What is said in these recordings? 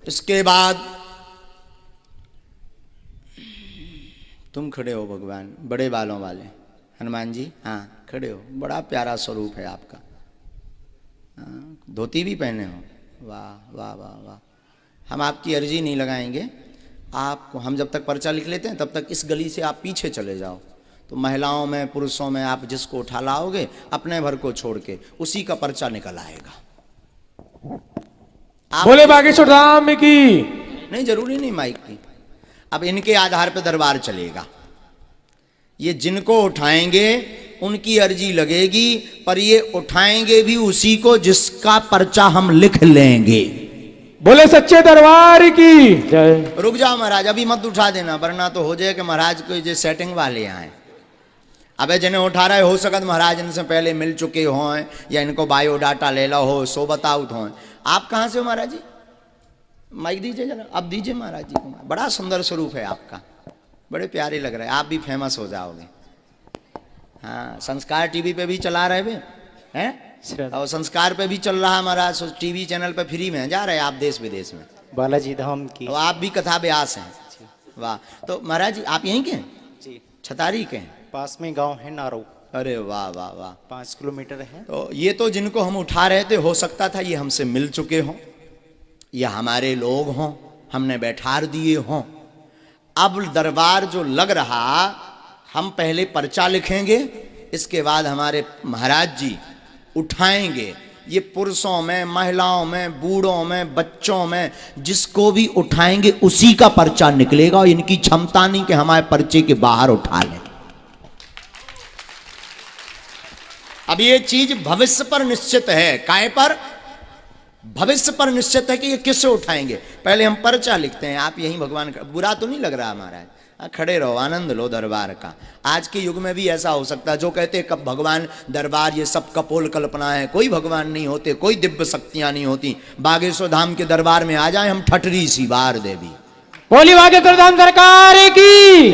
इसके बाद तुम खड़े हो भगवान, बड़े बालों वाले हनुमान जी, हाँ खड़े हो, बड़ा प्यारा स्वरूप है आपका। हाँ, धोती भी पहने हो, वाह वाह वाह वाह। हम आपकी अर्जी नहीं लगाएंगे, आपको हम जब तक पर्चा लिख लेते हैं तब तक इस गली से आप पीछे चले जाओ, तो महिलाओं में पुरुषों में आप जिसको उठा लाओगे अपने भर को छोड़ के उसी का पर्चा निकल आएगा। बोले बागेश्वर धाम की। नहीं, जरूरी नहीं माइक की, अब इनके आधार पर दरबार चलेगा। ये जिनको उठाएंगे उनकी अर्जी लगेगी, पर ये उठाएंगे भी उसी को जिसका पर्चा हम लिख लेंगे। बोले सच्चे दरबार की जय। रुक जाओ महाराज, अभी मत उठा देना, वरना तो हो जाए कि महाराज को जो सेटिंग वाले आए। अबे जिन्हें उठा रहे हो सकत महाराज इनसे पहले मिल चुके हों या इनको बायोडाटा ले लो हो, सो बताउट हो। आप कहाँ से हो महाराज जी? माइक दीजिए जरा, अब दीजिए महाराज जी को। बड़ा सुंदर स्वरूप है आपका, बड़े प्यारे लग रहे हैं, आप भी फेमस हो जाओगे। हाँ, संस्कार टीवी पे भी चला रहे हैं, और संस्कार पे भी चल रहा है महाराज, टीवी चैनल पे फ्री में जा रहे हैं आप देश विदेश में। बालाजी धाम की। तो आप भी कथा व्यास हैं, वाह। तो महाराज जी आप यहीं के हैं? जी, छतारी के हैं? पास में गांव है नारो। अरे वाह वाह वाह, 5 किलोमीटर है। तो ये तो जिनको हम उठा रहे थे, हो सकता था ये हमसे मिल चुके हों या हमारे लोग हों, हमने बैठार दिए हों। अब दरबार जो लग रहा, हम पहले पर्चा लिखेंगे, इसके बाद हमारे महाराज जी उठाएंगे। ये पुरुषों में, महिलाओं में, बूढ़ों में, बच्चों में जिसको भी उठाएंगे उसी का पर्चा निकलेगा, और इनकी क्षमता नहीं कि हमारे पर्चे के बाहर उठा लें। अब ये चीज भविष्य पर निश्चित है, काय पर? भविष्य पर निश्चित है कि ये किससे उठाएंगे। पहले हम पर्चा लिखते हैं, आप यही भगवान का, बुरा तो नहीं लग रहा महाराज? खड़े रहो, आनंद लो दरबार का। आज के युग में भी ऐसा हो सकता है, जो कहते हैं कब भगवान दरबार, ये सब कपोल कल्पना है, कोई भगवान नहीं होते, कोई दिव्य शक्तियां नहीं होती। बागेश्वर धाम के दरबार में आ जाए हम, ठटरी सी बार देवी। बोली बागेश्वर धाम सरकार की।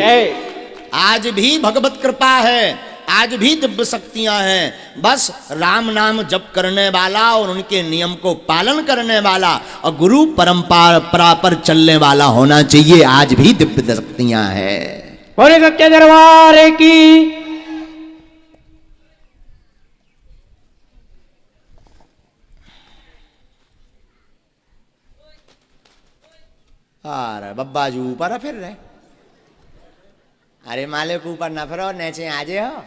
आज भी भगवत कृपा है, आज भी दिव्य शक्तियां हैं, बस राम नाम जप करने वाला और उनके नियम को पालन करने वाला और गुरु परंपरा पर चलने वाला होना चाहिए। आज भी दिव्य शक्तियां हैं। बोले सच्चे दरबार की। अरे बब्बा जी ऊपर फिर रहे, अरे मालिक ऊपर ना फिरो, नीचे आजे हो।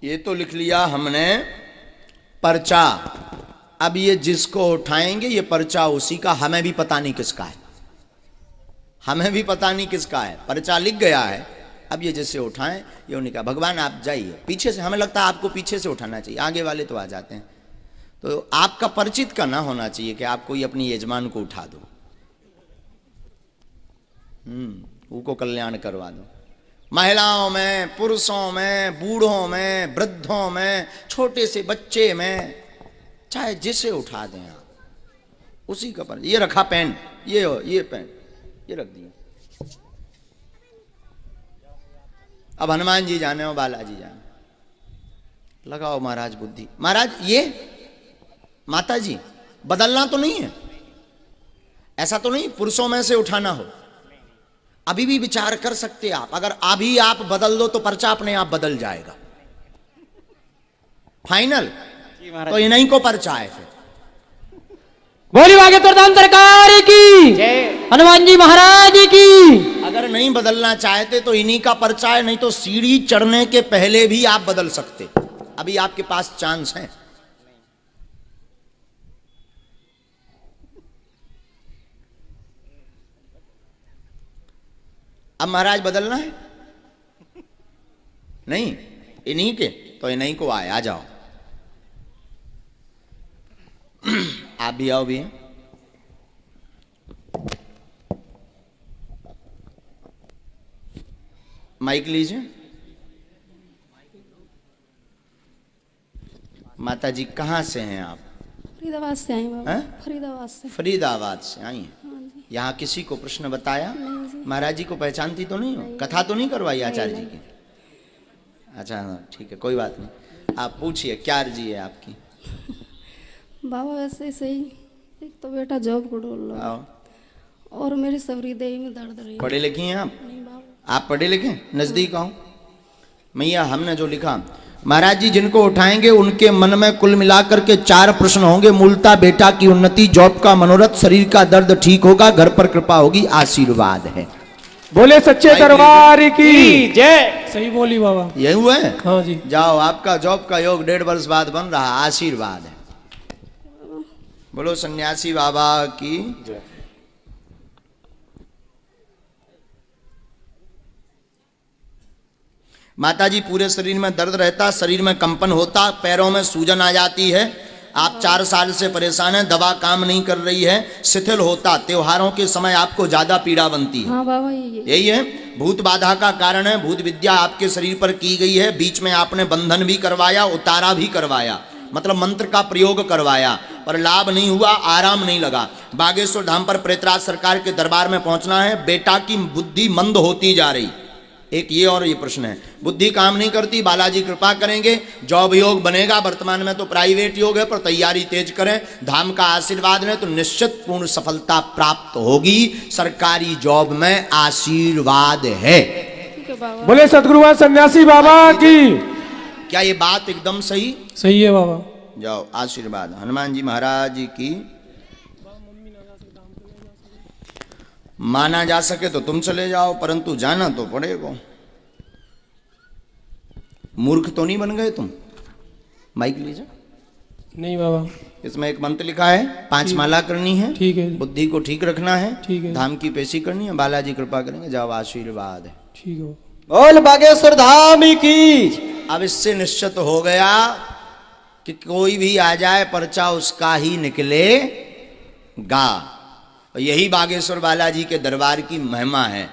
ये तो लिख लिया हमने पर्चा। अब ये जिसको उठाएंगे ये पर्चा उसी का, हमें भी पता नहीं किसका है, हमें भी पता नहीं किसका है, पर्चा लिख गया है। अब ये जिससे उठाएं ये उन्हीं का। भगवान आप जाइए पीछे से, हमें लगता है आपको पीछे से उठाना चाहिए, आगे वाले तो आ जाते हैं। तो आपका परिचित का ना होना चाहिए कि आप कोई अपनी यजमान को उठा दो, उनको कल्याण करवा दो। महिलाओं में, पुरुषों में, बूढ़ों में, वृद्धों में, छोटे से बच्चे में, चाहे जिसे उठा दें आप, उसी का पर। ये रखा पेन, ये पेन ये रख दिया। अब हनुमान जी जाने और बालाजी जाने, लगाओ महाराज बुद्धि। महाराज ये माता जी बदलना तो नहीं है, ऐसा तो नहीं पुरुषों में से उठाना हो, अभी भी विचार कर सकते आप। अगर अभी आप बदल दो तो पर्चा अपने आप बदल जाएगा। फाइनल तो इन्हीं को पर्चा है फिर। बोली बागेश्वर धाम सरकार की, हनुमान जी महाराज की। अगर नहीं बदलना चाहते तो इन्हीं का पर्चा है, नहीं तो सीढ़ी चढ़ने के पहले भी आप बदल सकते, अभी आपके पास चांस है। अब महाराज बदलना है नहीं, इन्हीं के तो इन्हीं को आए, आ जाओ। आप भी आओ भी। माइक लीजिए। माता जी कहाँ से हैं आप? फरीदाबाद से आई बाबा। हैं? फरीदाबाद से। फरीदाबाद से आई हैं। हाँ जी। यहाँ किसी को प्रश्न बताया? नहीं जी। महाराज जी को पहचानती तो नहीं हो? कथा तो नहीं करवाई आचार्य जी की? अच्छा हाँ, ठीक है, कोई बात नहीं। आप पूछिए, क्या अर्जी है आपकी? बाबा वैसे सही, एक तो बेटा जॉब को ढूंढ लो आओ। और मेरी सबरी देही में दर्द रही। पढ़े लिखे हैं आप? नहीं बाबा। आप पढ़े लिखे? नजदीक आओ। मैया हमने जो लिखा, महाराज जी जिनको उठाएंगे उनके मन में कुल मिलाकर के 4 प्रश्न होंगे। मूलता बेटा की उन्नति, जॉब का मनोरथ, शरीर का दर्द ठीक होगा, घर पर कृपा होगी, आशीर्वाद है। बोले सच्चे दरबार की जय। सही बोली बाबा। यही हुआ है? हाँ जी। जाओ, आपका जॉब का योग 1.5 वर्ष बाद बन रहा, आशीर्वाद है। बोलो सन्यासी बाबा की। माता जी पूरे शरीर में दर्द रहता, शरीर में कंपन होता, पैरों में सूजन आ जाती है। आप 4 साल से परेशान हैं, दवा काम नहीं कर रही है, शिथिल होता, त्योहारों के समय आपको ज्यादा पीड़ा बनती है। हाँ बाबा ये यही है, भूत बाधा का कारण है। भूत विद्या आपके शरीर पर की गई है। बीच में आपने बंधन भी करवाया, उतारा भी करवाया, मतलब मंत्र का प्रयोग करवाया, पर लाभ नहीं हुआ, आराम नहीं लगा। बागेश्वर धाम पर प्रेतराज सरकार के दरबार में पहुंचना है। बेटा की बुद्धि मंद होती जा रही, एक ये और ये प्रश्न है, बुद्धि काम नहीं करती, बालाजी कृपा करेंगे, जॉब योग बनेगा। वर्तमान में तो प्राइवेट योग है, पर तैयारी तेज करें, धाम का आशीर्वाद लें तो निश्चित पूर्ण सफलता प्राप्त होगी। सरकारी जॉब में आशीर्वाद है। ठीक है बाबा। बोले सतगुरुवान सन्यासी बाबा की। क्या ये बात एकदम सही? सही है बाबा। जाओ, आशीर्वाद हनुमान जी महाराज जी की। माना जा सके तो तुम चले जाओ, परंतु जाना तो पड़ेगा। मूर्ख तो नहीं बन गए तुम? माइक लीजिए। नहीं बाबा। इसमें एक मंत्र लिखा है, 5 माला करनी है, ठीक है। बुद्धि को ठीक रखना है, ठीक है। धाम की पेशी करनी है, बालाजी कृपा करेंगे। जाओ, आशीर्वाद है। ठीक है। बोल बागेश्वर धाम की। अब इससे निश्चित हो गया कि कोई भी आ जाए पर्चा उसका ही निकलेगा। यही बागेश्वर बालाजी के दरबार की महिमा है।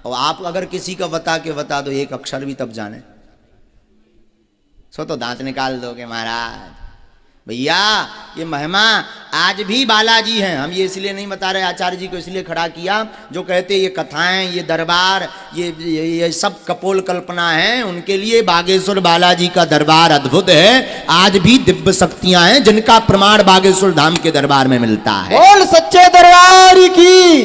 और आप अगर किसी का बता दो एक अक्षर भी, तब जाने सो तो दांत निकाल दोगे महाराज। भैया ये महिमा आज भी बालाजी हैं। हम ये इसलिए नहीं बता रहे, आचार्य जी को इसलिए खड़ा किया, जो कहते ये कथाएं, ये दरबार, ये सब कपोल कल्पना है, उनके लिए बागेश्वर बालाजी का दरबार अद्भुत है। आज भी दिव्य शक्तियां हैं जिनका प्रमाण बागेश्वर धाम के दरबार में मिलता है। बोल सच्चे दरबार की।